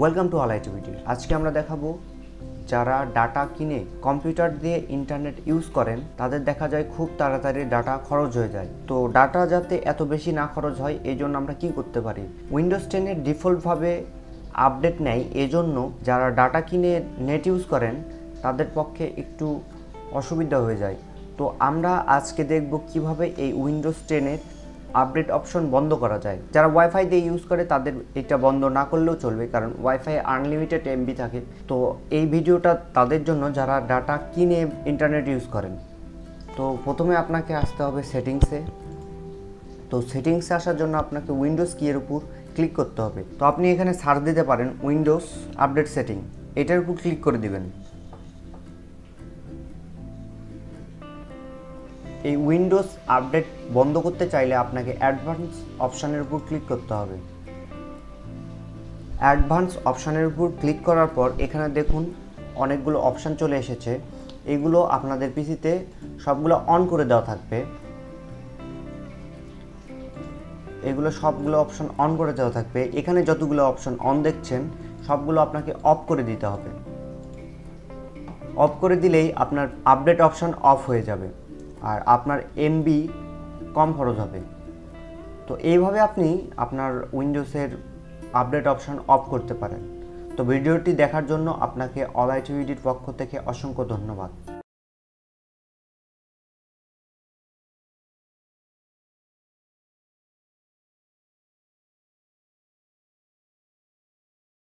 Welcome to আলাই টিভিটি। আজকে আমরা দেখাবো যারা ডাটা কিনে কম্পিউটার দিয়ে ইন্টারনেট ইউজ করেন তাদের দেখা যায় খুব তাড়াতাড়ি ডাটা খরচ হয়ে যায়। তো ডাটা যাতে এত বেশি না খরচ হয় এই জন্য আমরা কি করতে পারি, উইন্ডোজ 10-এর ডিফল্টভাবে আপডেট নেয়, এজন্য যারা ডাটা কিনে নেট ইউজ করেন তাদের পক্ষে একটু অসুবিধা হয়ে যায়। তো আমরা আজকে দেখব কিভাবে এই উইন্ডোজ 10-এর আপডেট অপশন বন্ধ করা যায়। যারা ওয়াইফাই দিয়ে ইউজ করে তাদের এটা বন্ধ না করলেও চলবে, কারণ ওয়াইফাই আনলিমিটেড এমবি থাকে। তো এই ভিডিওটা তাদের জন্য যারা ডাটা কিনে ইন্টারনেট ইউজ করেন। তো প্রথমে আপনাকে আসতে হবে সেটিংসে। তো সেটিংসে আসার জন্য আপনাকে উইন্ডোজ কিয়ের উপর ক্লিক করতে হবে। তো আপনি এখানে সার্চ দিতে পারেন উইন্ডোজ আপডেট সেটিং, এটার উপর ক্লিক করে দিবেন। এই উইন্ডোজ আপডেট বন্ধ করতে চাইলে আপনাকে অ্যাডভান্স অপশানের উপর ক্লিক করতে হবে। অ্যাডভান্স অপশানের উপর ক্লিক করার পর এখানে দেখুন অনেকগুলো অপশান চলে এসেছে। এগুলো আপনাদের পিসিতে সবগুলো অন করে দেওয়া থাকবে। এগুলো সবগুলো অপশান অন করে দেওয়া থাকবে। এখানে যতগুলো অপশান অন দেখছেন সবগুলো আপনাকে অফ করে দিতে হবে। অফ করে দিলেই আপনার আপডেট অপশান অফ হয়ে যাবে আর আপনার এমবি কম খরচ হবে। তো এইভাবে আপনি আপনার উইন্ডোজের আপডেট অপশান অফ করতে পারেন। তো ভিডিওটি দেখার জন্য আপনাকে আলাই টিভিটির পক্ষ থেকে অসংখ্য ধন্যবাদ।